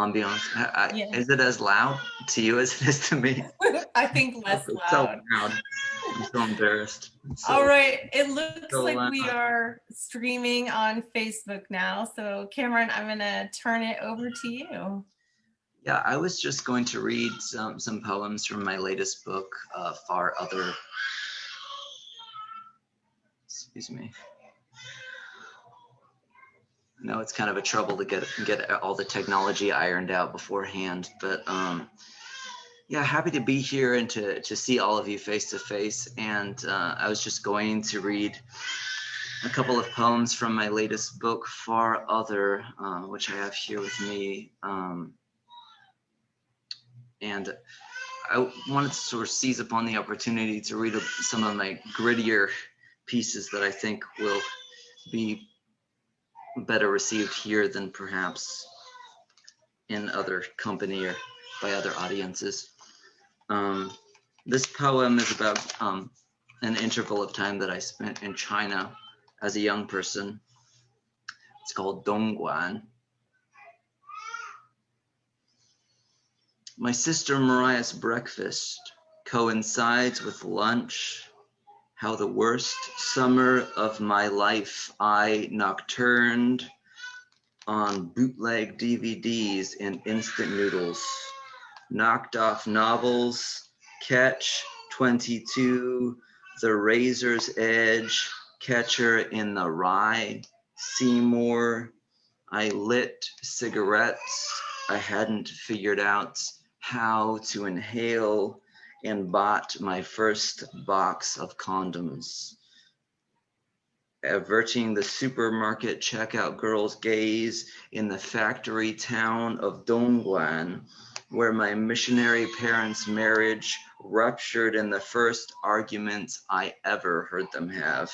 ambiance. Yeah. Is it as loud to you as it is to me? I think less It's so loud. loud. I'm so embarrassed. All right, it looks So like loud. we are streaming on Facebook now. So Cameron, I'm gonna turn it over to you. Yeah, I was just going to read some poems from my latest book, Far Other. Excuse me. No, it's kind of a trouble to get all the technology ironed out beforehand, but yeah, happy to be here and to see all of you face to face. And I was just going to read a couple of poems from my latest book, Far Other, which I have here with me. And I wanted to sort of seize upon the opportunity to read some of my grittier pieces that I think will be better received here than perhaps in other company or by other audiences. This poem is about an interval of time that I spent in China as a young person. It's called Dongguan. My sister Mariah's breakfast coincides with lunch. How the worst summer of my life I nocturned on bootleg DVDs and instant noodles, knocked off novels, Catch 22, The Razor's Edge, Catcher in the Rye, Seymour. I lit cigarettes. I hadn't figured out how to inhale and bought my first box of condoms. Averting the supermarket checkout girl's gaze in the factory town of Dongguan, where my missionary parents' marriage ruptured in the first argument I ever heard them have.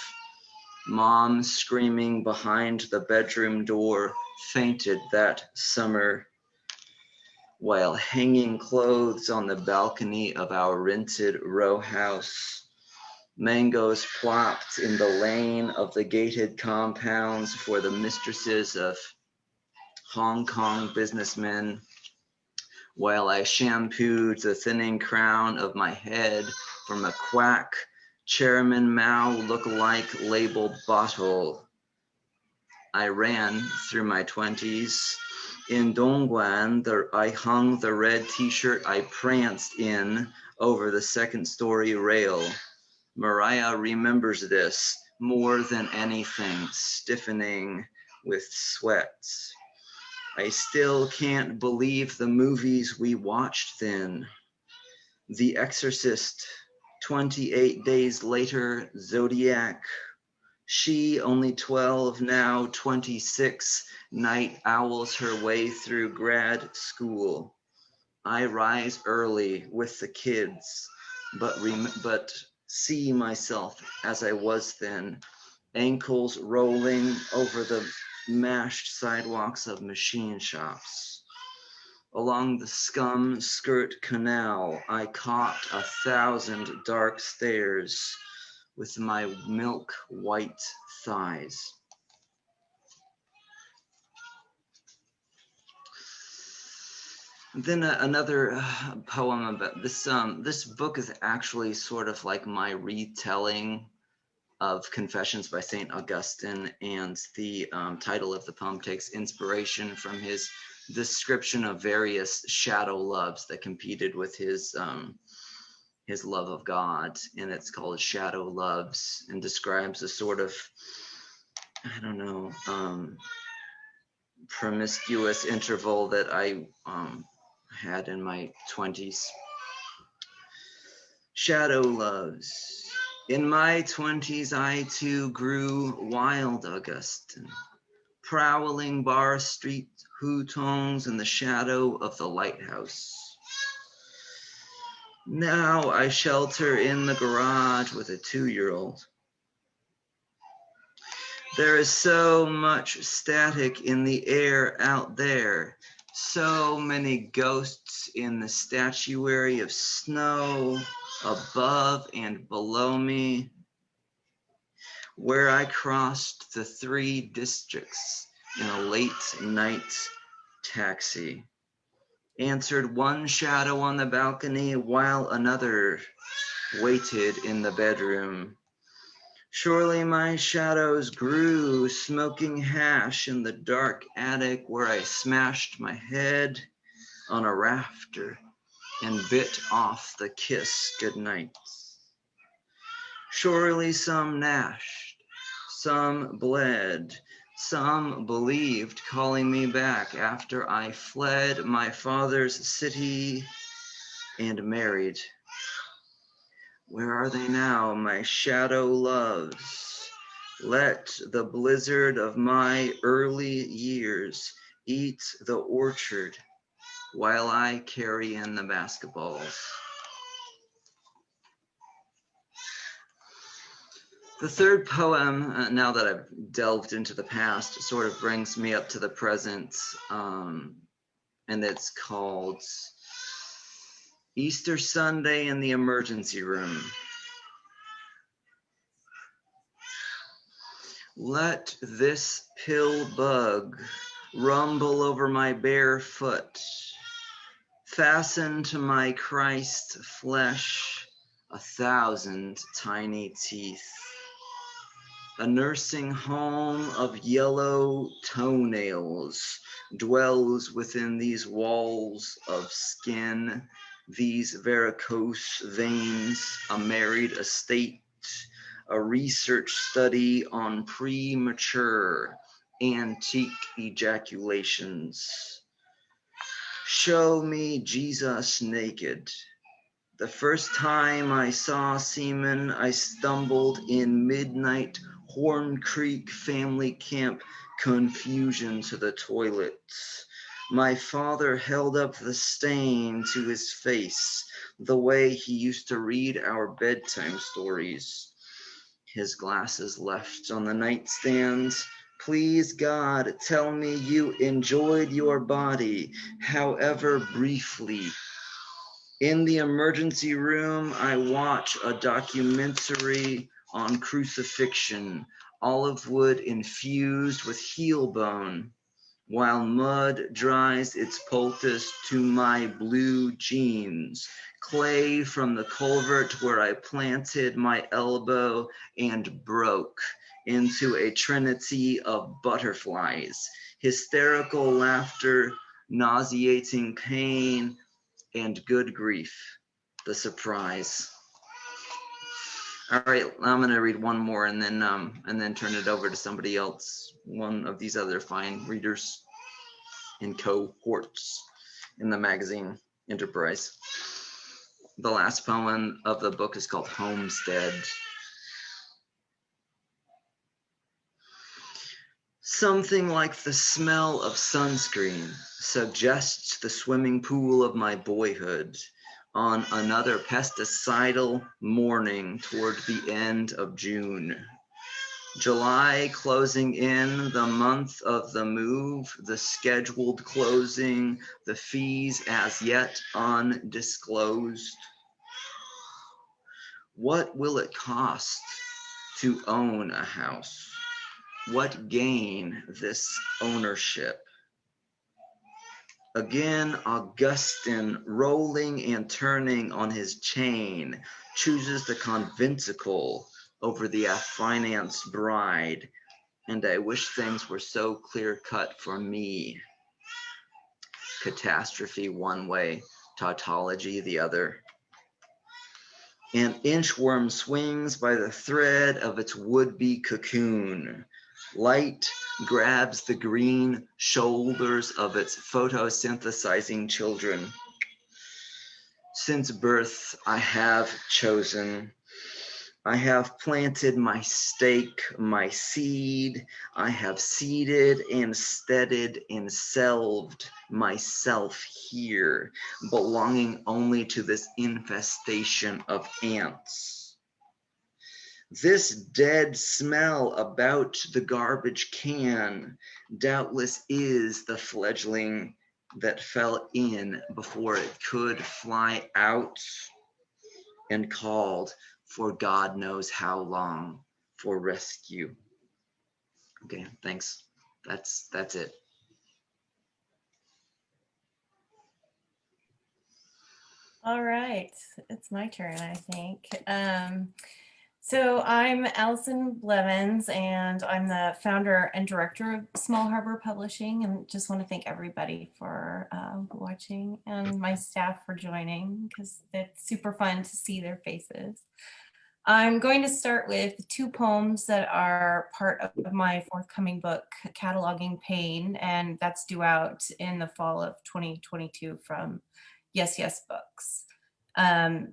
Mom, screaming behind the bedroom door, fainted that summer while hanging clothes on the balcony of our rented row house. Mangoes plopped in the lane of the gated compounds for the mistresses of Hong Kong businessmen, while I shampooed the thinning crown of my head from a quack Chairman Mao look-alike labeled bottle. I ran through my 20s. In Dongguan, I hung the red t-shirt I pranced in over the second-story rail. Mariah remembers this more than anything, stiffening with sweat. I still can't believe the movies we watched then. The Exorcist, 28 days later, Zodiac. She, only 12, now 26, night owls her way through grad school. I rise early with the kids, but see myself as I was then, ankles rolling over the mashed sidewalks of machine shops. Along the scum skirt canal, I caught 1,000 dark stares with my milk white thighs. Then another poem about this. This book is actually sort of like my retelling of Confessions by St. Augustine, and the title of the poem takes inspiration from his description of various shadow loves that competed with his love of God, and it's called Shadow Loves, and describes a sort of, I don't know, promiscuous interval that I had in my 20s. Shadow loves. In my 20s, I too grew wild, Augustine, prowling bar street hutongs in the shadow of the lighthouse. Now I shelter in the garage with a 2-year-old. There is so much static in the air out there, so many ghosts in the statuary of snow above and below me, where I crossed the 3 districts in a late night taxi. answered one shadow on the balcony while another waited in the bedroom. Surely my shadows grew, smoking hash in the dark attic where I smashed my head on a rafter and bit off the kiss goodnight. Surely some gnashed, some bled, some believed, calling me back after I fled my father's city and married. Where are they now, my shadow loves? Let the blizzard of my early years eat the orchard while I carry in the basketballs. The third poem, now that I've delved into the past, sort of brings me up to the present, and it's called Easter Sunday in the Emergency Room. Let this pill bug rumble over my bare foot, fasten to my Christ flesh 1,000 tiny teeth. A nursing home of yellow toenails dwells within these walls of skin, these varicose veins, a married estate, a research study on premature antique ejaculations. Show me Jesus naked. The first time I saw semen, I stumbled in midnight Horn Creek family camp confusion to the toilets. My father held up the stain to his face, the way he used to read our bedtime stories. His glasses left on the nightstand. Please, God, tell me you enjoyed your body, however briefly. In the emergency room, I watch a documentary on crucifixion, olive wood infused with heel bone, while mud dries its poultice to my blue jeans, clay from the culvert where I planted my elbow and broke into a trinity of butterflies, hysterical laughter, nauseating pain, and good grief, the surprise. All right, I'm gonna read one more and then turn it over to somebody else, one of these other fine readers and cohorts in the magazine Enterprise. The last poem of the book is called Homestead. Something like the smell of sunscreen suggests the swimming pool of my boyhood on another pesticidal morning toward the end of June. July closing in, the month of the move, the scheduled closing, the fees as yet undisclosed. What will it cost to own a house? What gain this ownership? Again, Augustine, rolling and turning on his chain, chooses the conventicle over the affianced bride, and I wish things were so clear-cut for me. Catastrophe one way, tautology the other. An inchworm swings by the thread of its would-be cocoon. Light grabs the green shoulders of its photosynthesizing children. Since birth, I have chosen. I have planted my stake, my seed. I have seeded and steaded and selved myself here, belonging only to this infestation of ants. This dead smell about the garbage can doubtless is the fledgling that fell in before it could fly out and called for God knows how long for rescue. Okay, thanks. That's it. All right, it's my turn, I think. So I'm Allison Blevins, and I'm the founder and director of Small Harbor Publishing, and just want to thank everybody for watching and my staff for joining, because it's super fun to see their faces. I'm going to start with two poems that are part of my forthcoming book, Cataloging Pain, and that's due out in the fall of 2022 from Yes Yes Books.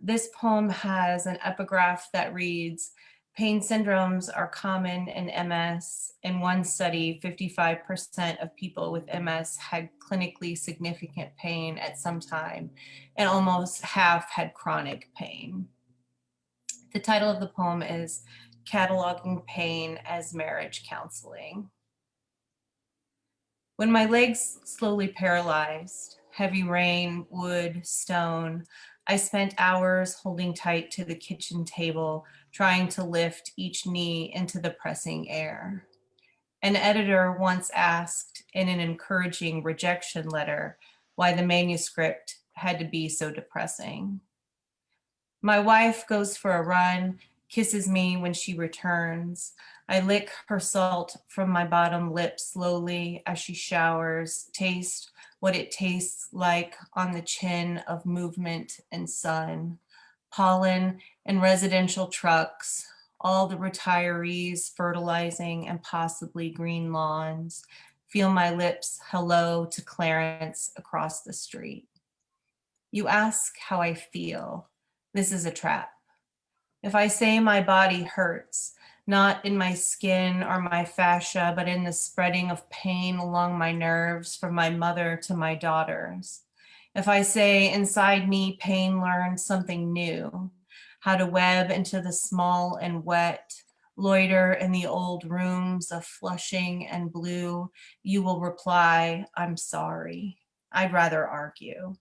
This poem has an epigraph that reads, "Pain syndromes are common in MS. In one study, 55% of people with MS had clinically significant pain at some time, and almost half had chronic pain." The title of the poem is Cataloging Pain as Marriage Counseling. When my legs slowly paralyzed, heavy rain, wood, stone, I spent hours holding tight to the kitchen table, trying to lift each knee into the pressing air. An editor once asked in an encouraging rejection letter why the manuscript had to be so depressing. My wife goes for a run, kisses me when she returns. I lick her salt from my bottom lip slowly as she showers, taste what it tastes like on the chin of movement and sun, pollen and residential trucks, all the retirees fertilizing and possibly green lawns. Feel my lips hello to Clarence across the street. You ask how I feel. This is a trap. If I say my body hurts, not in my skin or my fascia, but in the spreading of pain along my nerves from my mother to my daughters. If I say inside me pain learned something new, how to web into the small and wet, loiter in the old rooms of Flushing and Blue, you will reply, I'm sorry. I'd rather argue.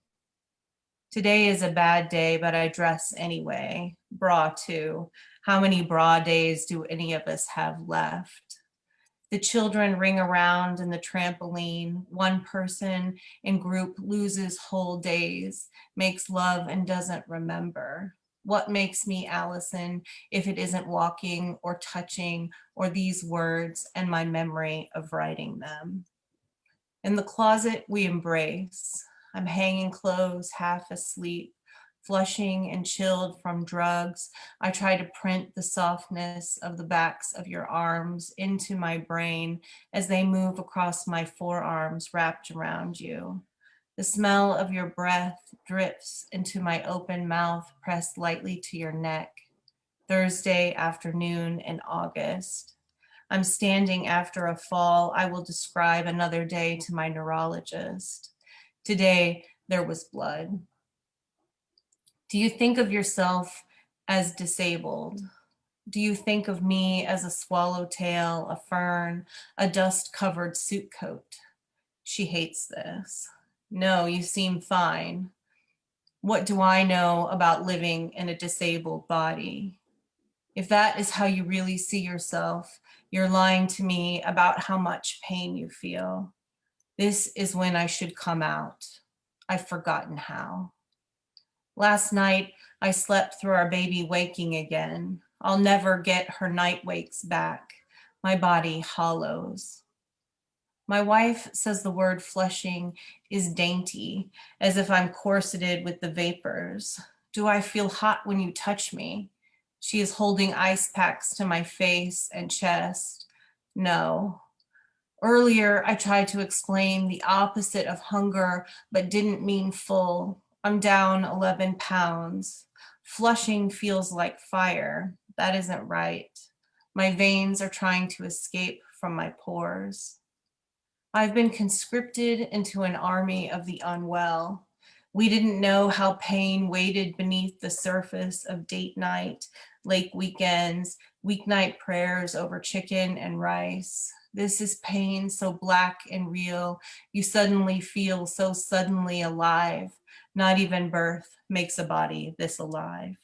Today is a bad day, but I dress anyway. Bra too. How many bra days do any of us have left? The children ring around in the trampoline. One person in group loses whole days, makes love and doesn't remember. What makes me Allison if it isn't walking or touching or these words and my memory of writing them? In the closet, we embrace. I'm hanging clothes, half asleep, flushing and chilled from drugs. I try to print the softness of the backs of your arms into my brain as they move across my forearms wrapped around you. The smell of your breath drips into my open mouth, pressed lightly to your neck. Thursday afternoon in August. I'm standing after a fall. I will describe another day to my neurologist. Today, there was blood. Do you think of yourself as disabled? Do you think of me as a swallowtail, a fern, a dust-covered suit coat? She hates this. No, you seem fine. What do I know about living in a disabled body? If that is how you really see yourself, you're lying to me about how much pain you feel. This is when I should come out. I've forgotten how. Last night, I slept through our baby waking again. I'll never get her night wakes back. My body hollows. My wife says the word flushing is dainty, as if I'm corseted with the vapors. Do I feel hot when you touch me? She is holding ice packs to my face and chest. No. Earlier, I tried to explain the opposite of hunger, but didn't mean full. I'm down 11 pounds. Flushing feels like fire. That isn't right. My veins are trying to escape from my pores. I've been conscripted into an army of the unwell. We didn't know how pain waited beneath the surface of date night, lake weekends, weeknight prayers over chicken and rice. This is pain so black and real, you suddenly feel so suddenly alive. Not even birth makes a body this alive.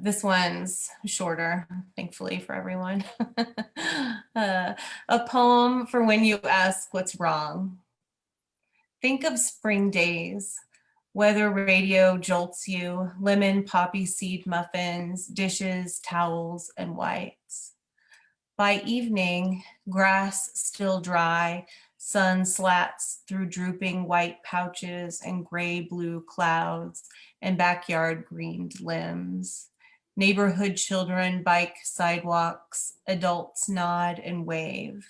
This one's shorter, thankfully for everyone. A poem for when you ask what's wrong. Think of spring days. Weather radio jolts you, lemon poppy seed muffins, dishes, towels, and whites. By evening, grass still dry, sun slats through drooping white pouches and gray-blue clouds and backyard greened limbs. Neighborhood children bike sidewalks, adults nod and wave.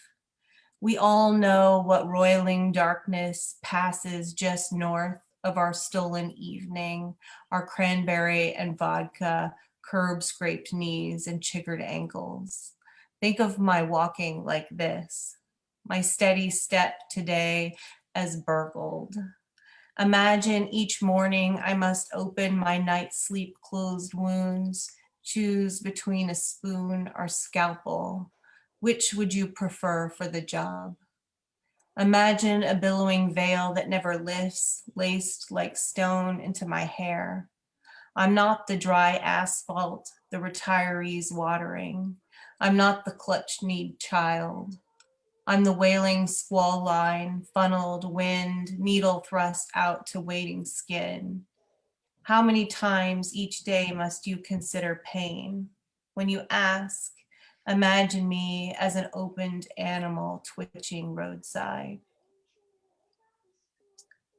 We all know what roiling darkness passes just north of our stolen evening, our cranberry and vodka, curb scraped knees and chiggered ankles. Think of my walking like this, my steady step today as burgled. Imagine each morning I must open my night sleep closed wounds, choose between a spoon or scalpel. Which would you prefer for the job? Imagine a billowing veil that never lifts, laced like stone into my hair. I'm not the dry asphalt the retirees watering. I'm not the clutch-kneed child. I'm the wailing squall line, funneled wind, needle thrust out to waiting skin. How many times each day must you consider pain? When you ask, imagine me as an opened animal twitching roadside.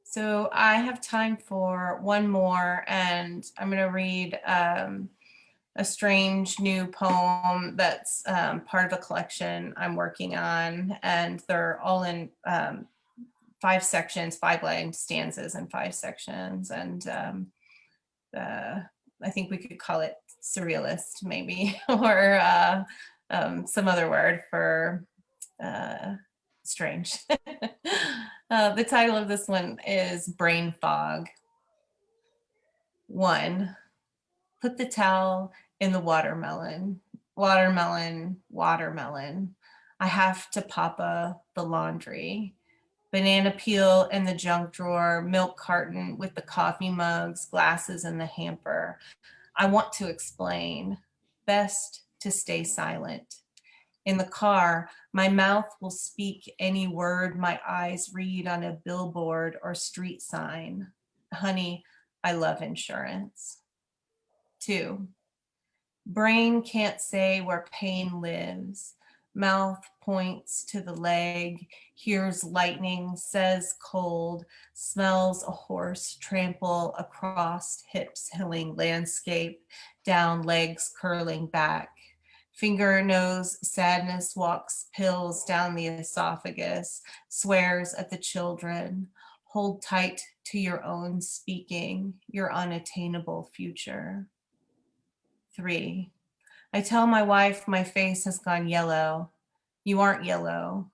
So I have time for one more, and I'm going to read a strange new poem that's part of a collection I'm working on, and they're all in 5 sections, 5-line stanzas in 5 sections, and I think we could call it surrealist maybe, or some other word for strange. The title of this one is Brain Fog. 1, put the towel in the watermelon. Watermelon, watermelon. I have to papa the laundry. Banana peel in the junk drawer, milk carton with the coffee mugs, glasses in the hamper. I want to explain. Best to stay silent. In the car, my mouth will speak any word my eyes read on a billboard or street sign. Honey, I love insurance. 2, brain can't say where pain lives. Mouth points to the leg, hears lightning, says cold, smells a horse trample across hips hilling landscape, down legs curling back. Finger knows sadness walks pills down the esophagus, swears at the children. Hold tight to your own speaking, your unattainable future. 3, I tell my wife my face has gone yellow. You aren't yellow.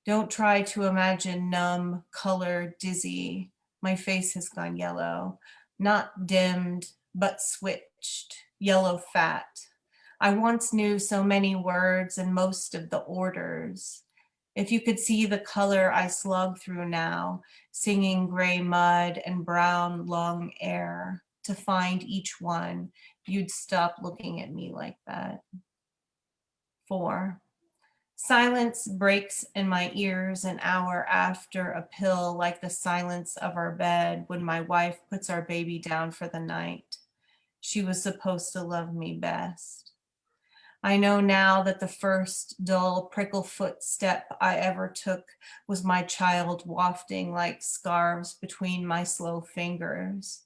Don't try to imagine numb, color, dizzy. My face has gone yellow. Not dimmed, but switched. Yellow fat. I once knew so many words and most of the orders. If you could see the color I slug through now, singing gray mud and brown long air, to find each one, you'd stop looking at me like that. 4, silence breaks in my ears an hour after a pill, like the silence of our bed when my wife puts our baby down for the night. She was supposed to love me best. I know now that the first dull prickle footstep I ever took was my child wafting like scarves between my slow fingers.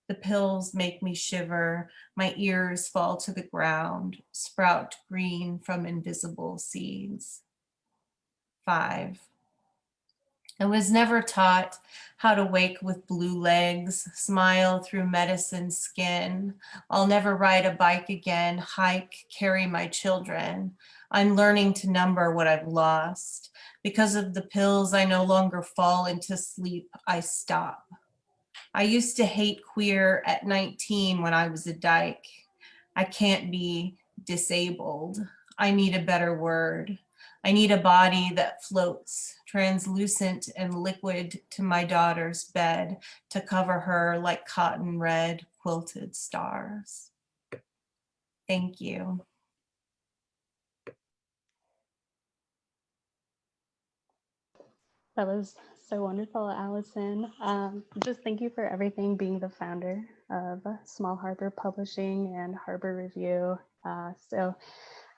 The pills make me shiver, my ears fall to the ground, sprout green from invisible seeds. 5, I was never taught how to wake with blue legs, smile through medicine skin. I'll never ride a bike again, hike, carry my children. I'm learning to number what I've lost. Because of the pills, I no longer fall into sleep, I stop. I used to hate queer at 19 when I was a dyke. I can't be disabled. I need a better word. I need a body that floats, translucent and liquid, to my daughter's bed to cover her like cotton red quilted stars. Thank you. That was So wonderful, Allison. Just thank you for everything, being the founder of Small Harbor Publishing and Harbor Review. So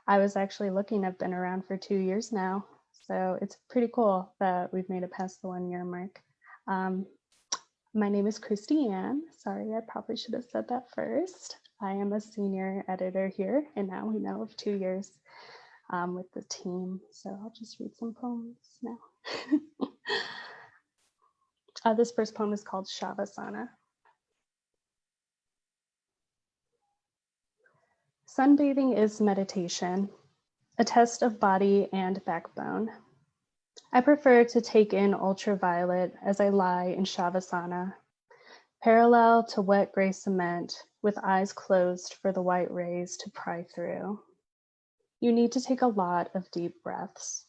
I was actually looking, I've been around for 2 years now. So it's pretty cool that we've made it past the 1-year mark. My name is Christy Ann. Sorry, I probably should have said that first. I am a senior editor here, and now we know of 2 years with the team. So I'll just read some poems now. This first poem is called Shavasana. Sunbathing is meditation, a test of body and backbone. I prefer to take in ultraviolet as I lie in Shavasana, parallel to wet gray cement with eyes closed for the white rays to pry through. You need to take a lot of deep breaths.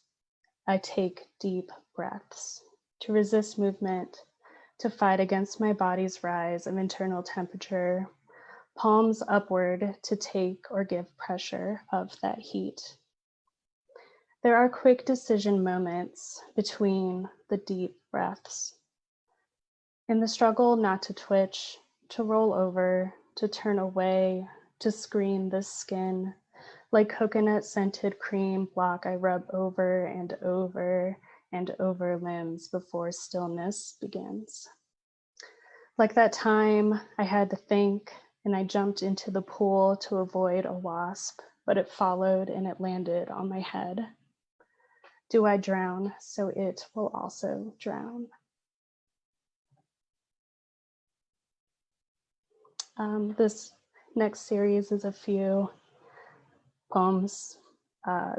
I take deep breaths to resist movement, to fight against my body's rise of internal temperature, palms upward to take or give pressure of that heat. There are quick decision moments between the deep breaths. In the struggle not to twitch, to roll over, to turn away, to screen the skin, like coconut scented cream block I rub over and over and over limbs before stillness begins. Like that time I had to think and I jumped into the pool to avoid a wasp, but it followed and it landed on my head. Do I drown so it will also drown? This next series is a few poems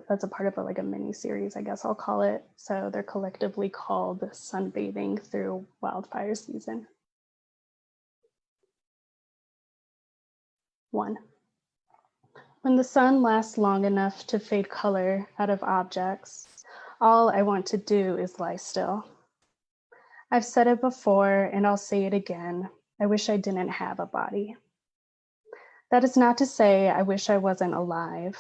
that's a part of like a mini series, I guess I'll call it. So they're collectively called Sunbathing Through Wildfire Season. 1. When the sun lasts long enough to fade color out of objects, all I want to do is lie still. I've said it before and I'll say it again. I wish I didn't have a body. That is not to say I wish I wasn't alive,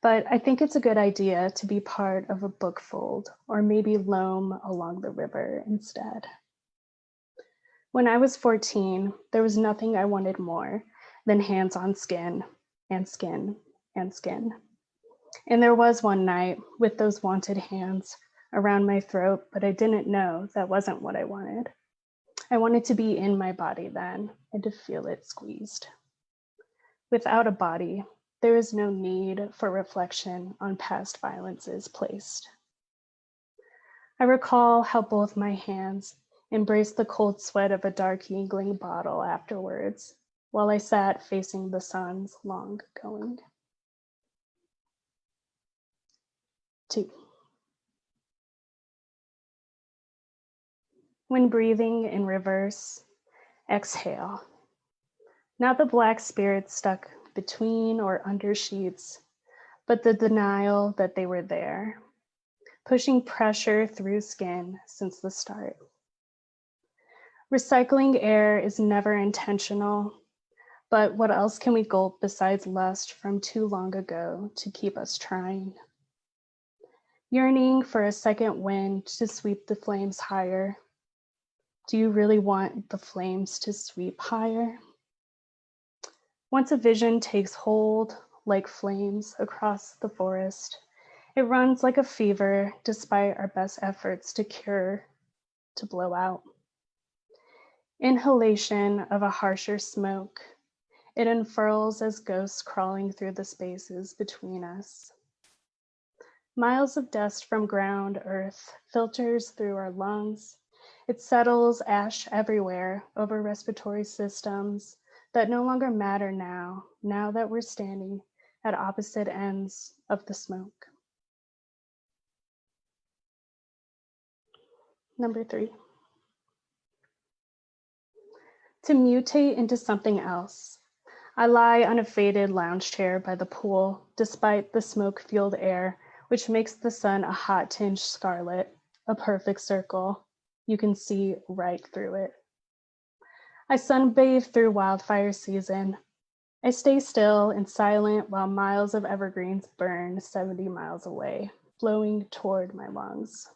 but I think it's a good idea to be part of a book fold or maybe loam along the river instead. When I was 14, there was nothing I wanted more than hands on skin and skin and skin. And there was one night with those wanted hands around my throat, but I didn't know that wasn't what I wanted. I wanted to be in my body then and to feel it squeezed. Without a body, there is no need for reflection on past violences placed. I recall how both my hands embraced the cold sweat of a dark Yingling bottle afterwards, while I sat facing the sun's long going. 2. When breathing in reverse, exhale. Not the black spirit stuck between or under sheets, but the denial that they were there, pushing pressure through skin since the start. Recycling air is never intentional, but what else can we gulp besides lust from too long ago to keep us trying? Yearning for a second wind to sweep the flames higher. Do you really want the flames to sweep higher? Once a vision takes hold like flames across the forest, it runs like a fever despite our best efforts to cure, to blow out. Inhalation of a harsher smoke, it unfurls as ghosts crawling through the spaces between us. Miles of dust from ground earth filters through our lungs. It settles ash everywhere over respiratory systems that no longer matter now that we're standing at opposite ends of the smoke. Number 3. To mutate into something else, I lie on a faded lounge chair by the pool, despite the smoke-fueled air, which makes the sun a hot tinged scarlet, a perfect circle. You can see right through it. I sunbathe through wildfire season. I stay still and silent while miles of evergreens burn 70 miles away, flowing toward my lungs.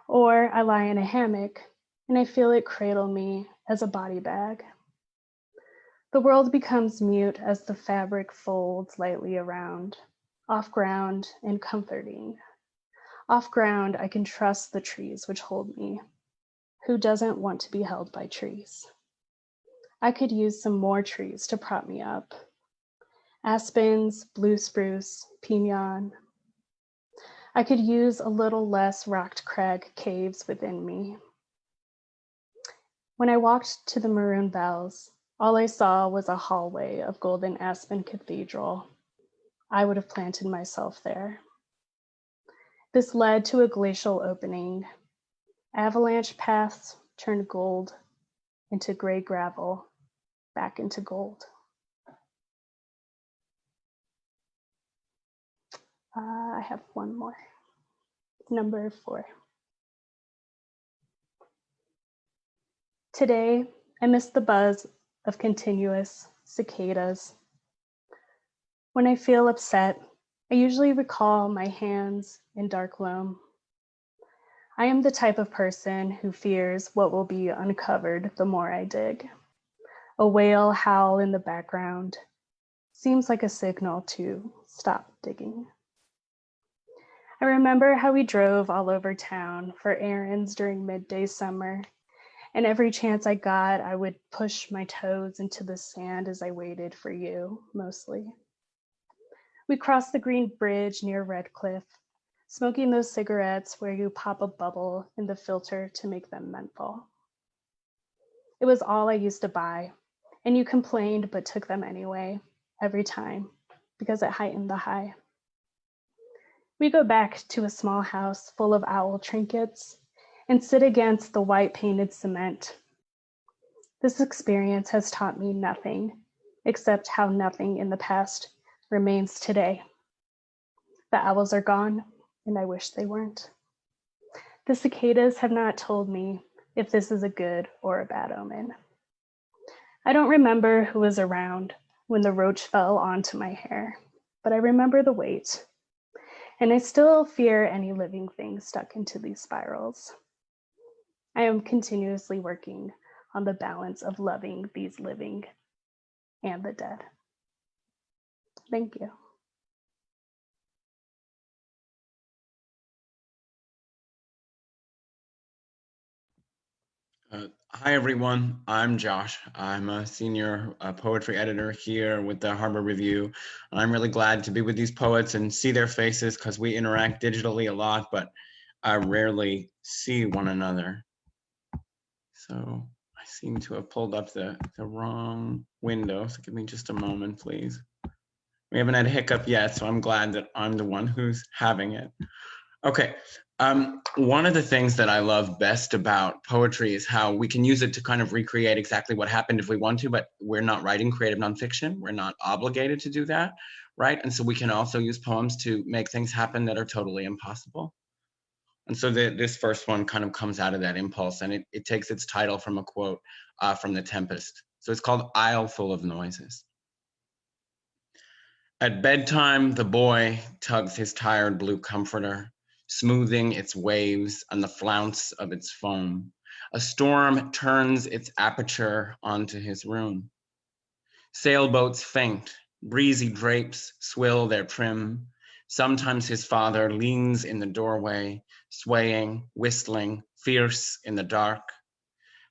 Or I lie in a hammock and I feel it cradle me as a body bag. The world becomes mute as the fabric folds lightly around, off ground and comforting. Off ground, I can trust the trees which hold me. Who doesn't want to be held by trees? I could use some more trees to prop me up. Aspens, blue spruce, pinon. I could use a little less rocked crag caves within me. When I walked to the Maroon Bells, all I saw was a hallway of golden aspen cathedral. I would have planted myself there. This led to a glacial opening. Avalanche paths turned gold into gray gravel, back into gold. I have one more. Number 4. Today, I miss the buzz of continuous cicadas. When I feel upset, I usually recall my hands in dark loam. I am the type of person who fears what will be uncovered the more I dig. A whale howl in the background seems like a signal to stop digging. I remember how we drove all over town for errands during midday summer, and every chance I got, I would push my toes into the sand as I waited for you, mostly. We crossed the green bridge near Redcliffe, smoking those cigarettes where you pop a bubble in the filter to make them menthol. It was all I used to buy, and you complained but took them anyway, every time, because it heightened the high. We go back to a small house full of owl trinkets and sit against the white painted cement. This experience has taught me nothing, except how nothing in the past remains today. The owls are gone, and I wish they weren't. The cicadas have not told me if this is a good or a bad omen. I don't remember who was around when the roach fell onto my hair, but I remember the weight. And I still fear any living thing stuck into these spirals. I am continuously working on the balance of loving these living and the dead. Thank you. Hi, everyone. I'm Josh. I'm a senior poetry editor here with the Harbor Review. I'm really glad to be with these poets and see their faces because we interact digitally a lot, but I rarely see one another. So I seem to have pulled up the wrong window. So give me just a moment, please. We haven't had a hiccup yet, so I'm glad that I'm the one who's having it. Okay. One of the things that I love best about poetry is how we can use it to kind of recreate exactly what happened if we want to, but we're not writing creative nonfiction. We're not obligated to do that, right? And so we can also use poems to make things happen that are totally impossible. And so this first one kind of comes out of that impulse, and it takes its title from a quote from The Tempest. So it's called Isle Full of Noises. At bedtime, the boy tugs his tired blue comforter, smoothing its waves and the flounce of its foam. A storm turns its aperture onto his room. Sailboats faint, breezy drapes swill their trim. Sometimes his father leans in the doorway, swaying, whistling, fierce in the dark.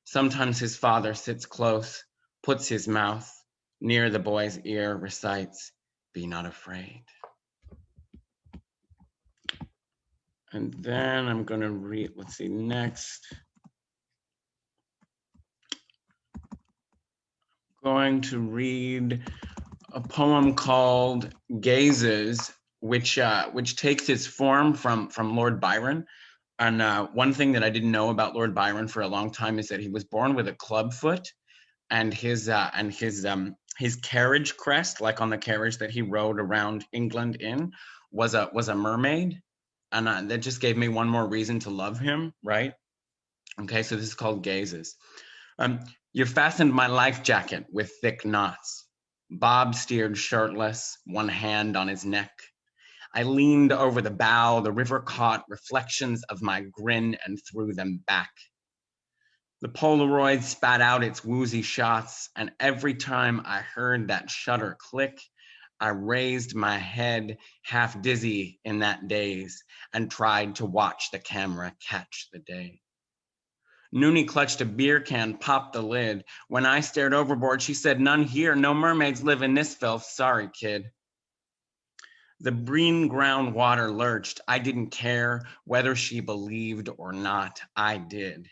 Sometimes his father sits close, puts his mouth near the boy's ear, recites, "Be not afraid." And then I'm going to read, let's see, next. Going to read a poem called Gazes, which takes its form from Lord Byron. And one thing that I didn't know about Lord Byron for a long time is that he was born with a club foot, and his carriage crest, like on the carriage that he rode around England in, was a mermaid. And that just gave me one more reason to love him, right? Okay, so this is called Gazes. You fastened my life jacket with thick knots. Bob steered shirtless, one hand on his neck. I leaned over the bow, the river caught reflections of my grin and threw them back. The Polaroid spat out its woozy shots, and every time I heard that shutter click, I raised my head, half dizzy in that daze, and tried to watch the camera catch the day. Noonie clutched a beer can, popped the lid. When I stared overboard, she said, "None here, no mermaids live in this filth, sorry, kid." The green ground water lurched. I didn't care whether she believed or not, I did.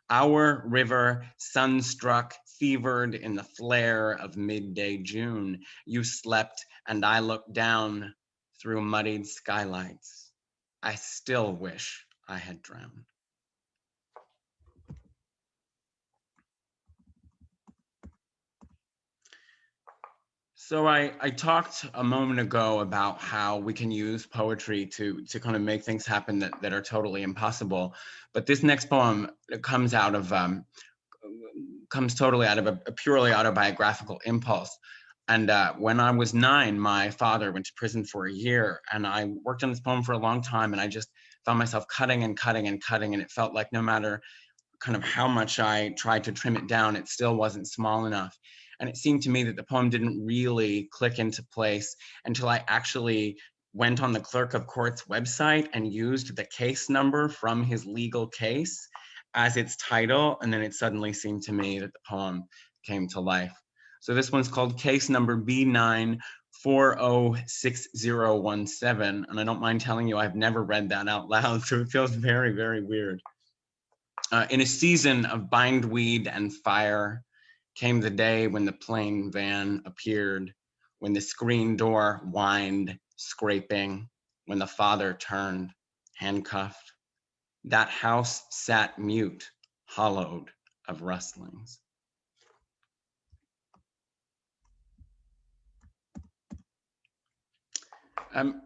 Our river, sunstruck, fevered in the flare of midday June. You slept and I looked down through muddied skylights. I still wish I had drowned. So I talked a moment ago about how we can use poetry to kind of make things happen that are totally impossible. But this next poem comes totally out of a purely autobiographical impulse. And when I was 9, my father went to prison for a year, and I worked on this poem for a long time, and I just found myself cutting and cutting and cutting, and it felt like no matter kind of how much I tried to trim it down, it still wasn't small enough. And it seemed to me that the poem didn't really click into place until I actually went on the clerk of court's website and used the case number from his legal case as its title. And then it suddenly seemed to me that the poem came to life. So this one's called case number B9406017. And I don't mind telling you, I've never read that out loud. So it feels very, very weird. In a season of bindweed and fire, came the day when the plain van appeared, when the screen door whined, scraping, when the father turned, handcuffed. That house sat mute, hollowed of rustlings.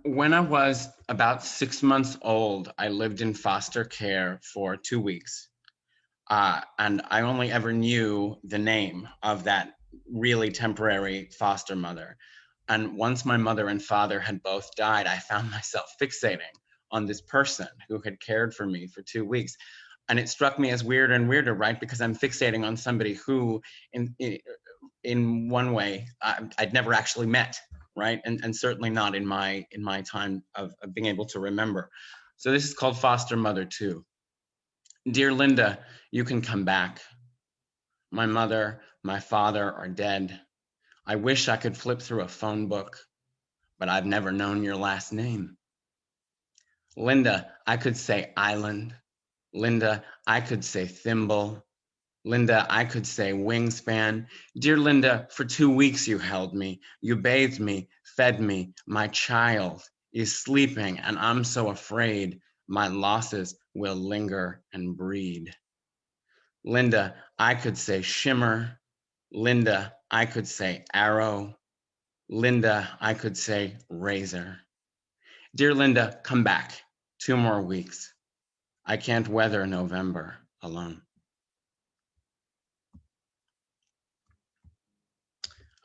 When I was about 6 months old, I lived in foster care for 2 weeks. And I only ever knew the name of that really temporary foster mother. And once my mother and father had both died, I found myself fixating on this person who had cared for me for 2 weeks. And it struck me as weirder and weirder, right? Because I'm fixating on somebody who, in one way, I'd never actually met, right? And certainly not in my time of being able to remember. So this is called Foster Mother 2. Dear Linda, you can come back. My mother, my father are dead. I wish I could flip through a phone book, but I've never known your last name. Linda, I could say island. Linda, I could say thimble. Linda, I could say wingspan. Dear Linda, for 2 weeks you held me. You bathed me, fed me. My child is sleeping, and I'm so afraid my losses will linger and breed. Linda, I could say shimmer. Linda, I could say arrow. Linda, I could say razor. Dear Linda, come back. 2 more weeks. I can't weather November alone.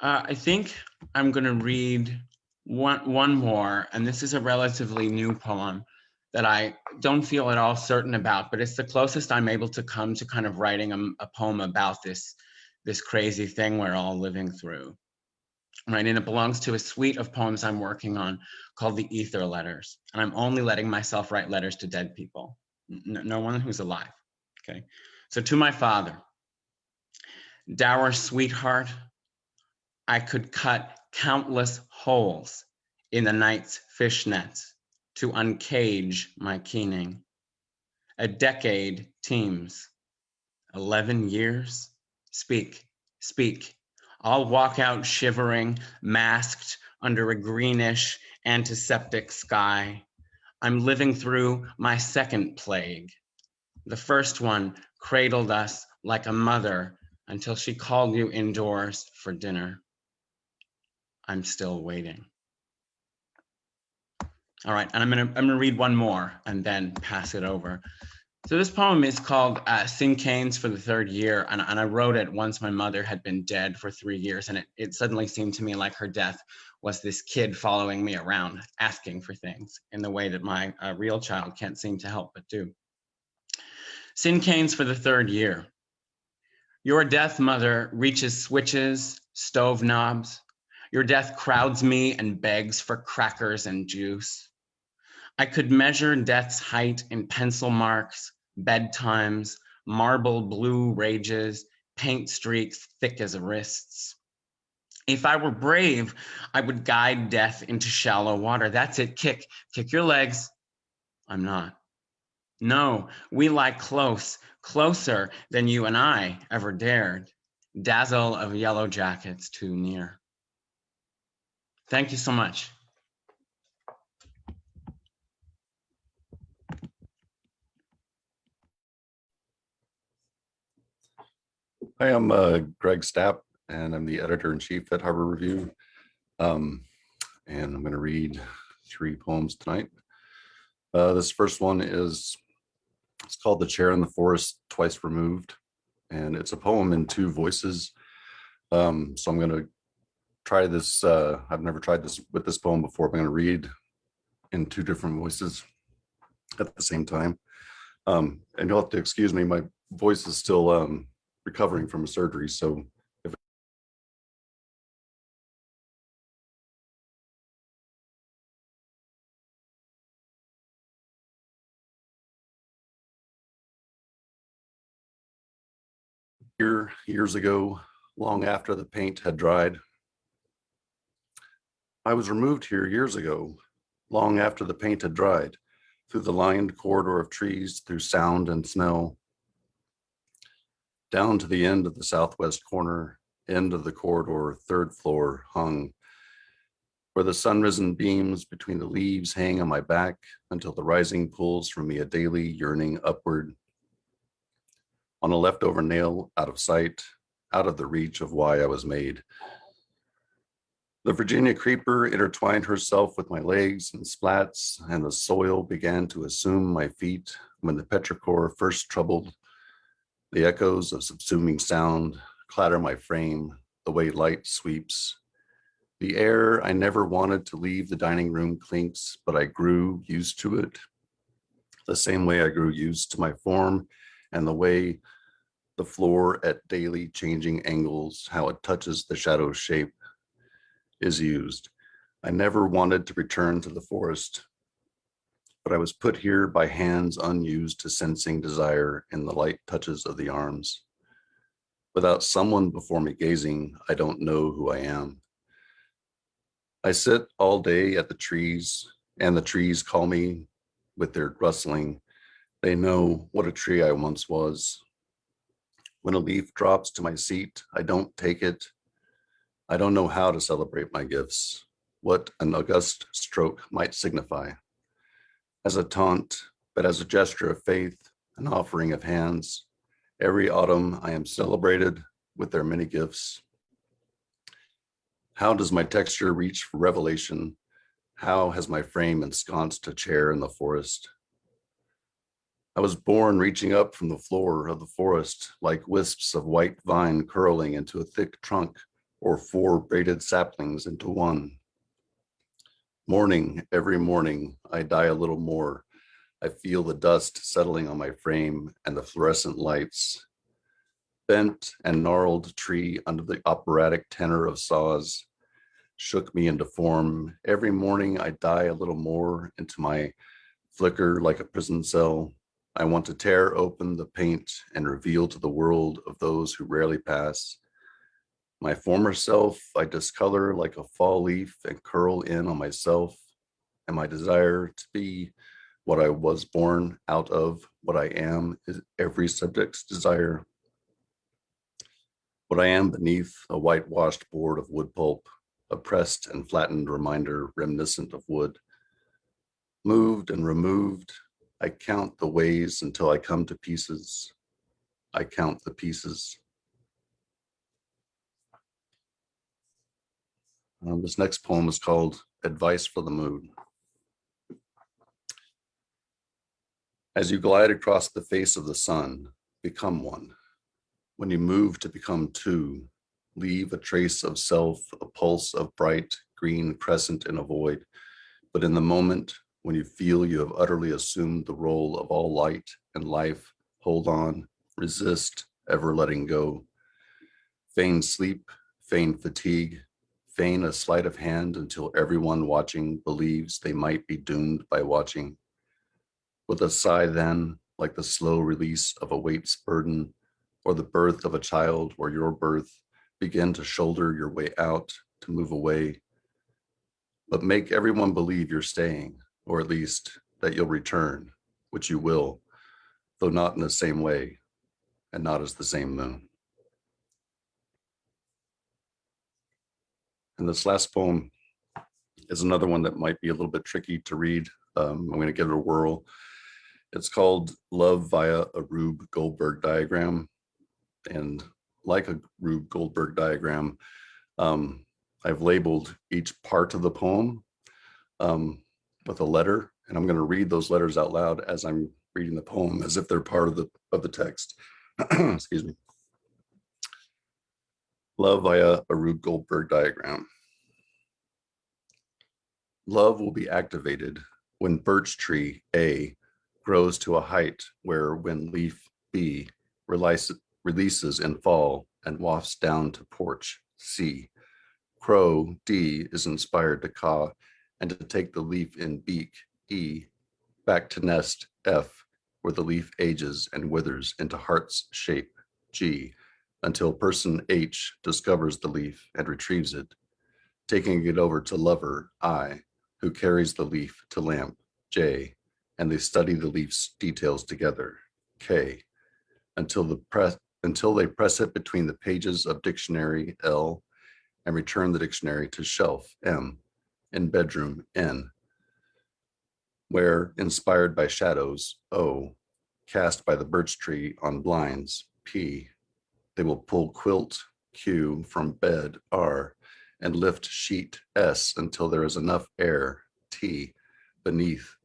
I think I'm going to read one more, and this is a relatively new poem that I don't feel at all certain about, but it's the closest I'm able to come to kind of writing a poem about this crazy thing we're all living through, right? And it belongs to a suite of poems I'm working on called the Ether Letters, and I'm only letting myself write letters to dead people, no one who's alive, okay? So to my father, dour sweetheart, I could cut countless holes in the night's fishnets to uncage my keening. A decade teems, 11 years. Speak, speak. I'll walk out shivering, masked under a greenish antiseptic sky. I'm living through my second plague. The first one cradled us like a mother until she called you indoors for dinner. I'm still waiting. All right, and I'm gonna read one more and then pass it over. So this poem is called Sing Canes for the Third Year, and I wrote it once my mother had been dead for 3 years, and it suddenly seemed to me like her death was this kid following me around, asking for things in the way that my real child can't seem to help but do. Sing Canes for the Third Year. Your death, mother, reaches switches, stove knobs. Your death crowds me and begs for crackers and juice. I could measure death's height in pencil marks, bedtimes, marble blue rages, paint streaks thick as wrists. If I were brave, I would guide death into shallow water. That's it, kick your legs. I'm not. No, we lie close, closer than you and I ever dared. Dazzle of yellow jackets too near. Thank you so much. Hi, I'm Greg Stapp, and I'm the editor-in-chief at Harbor Review. And I'm going to read 3 poems tonight. This first one it's called The Chair in the Forest Twice Removed, and it's a poem in 2 voices. So I'm going to try this. I've never tried this with this poem before. I'm going to read in 2 different voices at the same time. And you'll have to excuse me, my voice is still recovering from a surgery, so if years ago, long after the paint had dried, I was removed here years ago, long after the paint had dried, through the lined corridor of trees, through sound and smell, down to the end of the southwest corner, end of the corridor, 3rd floor, hung, where the sun-risen beams between the leaves hang on my back until the rising pulls from me a daily yearning upward. On a leftover nail, out of sight, out of the reach of why I was made. The Virginia creeper intertwined herself with my legs and splats, and the soil began to assume my feet when the petrichor first troubled. The echoes of subsuming sound clatter my frame, the way light sweeps. The air I never wanted to leave the dining room clinks, but I grew used to it. The same way I grew used to my form and the way the floor at daily changing angles, how it touches the shadow shape, is used. I never wanted to return to the forest, but I was put here by hands unused to sensing desire in the light touches of the arms. Without someone before me gazing, I don't know who I am. I sit all day at the trees, and the trees call me with their rustling. They know what a tree I once was. When a leaf drops to my seat, I don't take it. I don't know how to celebrate my gifts, what an august stroke might signify. As a taunt, but as a gesture of faith, an offering of hands. Every autumn I am celebrated with their many gifts. How does my texture reach for revelation? How has my frame ensconced a chair in the forest? I was born reaching up from the floor of the forest like wisps of white vine curling into a thick trunk or 4 braided saplings into one. Morning, every morning, I die a little more. I feel the dust settling on my frame and the fluorescent lights. Bent and gnarled tree under the operatic tenor of saws shook me into form. Every morning I die a little more into my flicker like a prison cell. I want to tear open the paint and reveal to the world of those who rarely pass. My former self, I discolor like a fall leaf and curl in on myself, and my desire to be what I was born out of, what I am, is every subject's desire. What I am beneath a whitewashed board of wood pulp, a pressed and flattened reminder reminiscent of wood. Moved and removed, I count the ways until I come to pieces. I count the pieces. This next poem is called Advice for the Mood. As you glide across the face of the sun, become one. When you move to become two, leave a trace of self, a pulse of bright green crescent in a void. But in the moment when you feel you have utterly assumed the role of all light and life, hold on, resist, ever letting go. Feign sleep, feign fatigue, feign a sleight of hand until everyone watching believes they might be doomed by watching. With a sigh then, like the slow release of a weight's burden, or the birth of a child or your birth, begin to shoulder your way out, to move away. But make everyone believe you're staying, or at least that you'll return, which you will, though not in the same way and not as the same moon. And this last poem is another one that might be a little bit tricky to read. I'm going to give it a whirl. It's called Love via a Rube Goldberg Diagram. And like a Rube Goldberg diagram, I've labeled each part of the poem with a letter, and I'm going to read those letters out loud as I'm reading the poem, as if they're part of the text. Excuse me. Love via a Rube Goldberg diagram. Love will be activated when birch tree A grows to a height where when leaf B releases in fall and wafts down to porch C. Crow D is inspired to caw and to take the leaf in beak E back to nest F, where the leaf ages and withers into heart's shape G, until person H discovers the leaf and retrieves it, taking it over to lover I, who carries the leaf to lamp J, and they study the leaf's details together K, until they press it between the pages of dictionary L and return the dictionary to shelf M, in bedroom N, where, inspired by shadows O, cast by the birch tree on blinds P, they will pull quilt Q from bed R and lift sheet S until there is enough air T beneath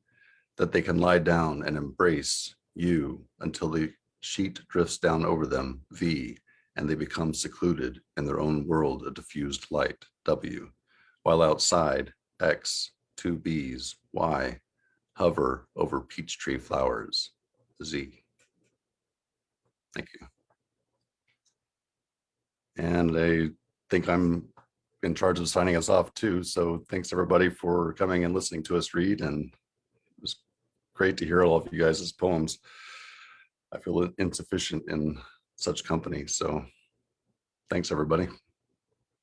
that they can lie down and embrace U until the sheet drifts down over them V, and they become secluded in their own world of diffused light W, while outside X, two B's Y hover over peach tree flowers Z. Thank you. And I think I'm in charge of signing us off too. So thanks everybody for coming and listening to us read. And it was great to hear all of you guys' poems. I feel insufficient in such company. So thanks everybody.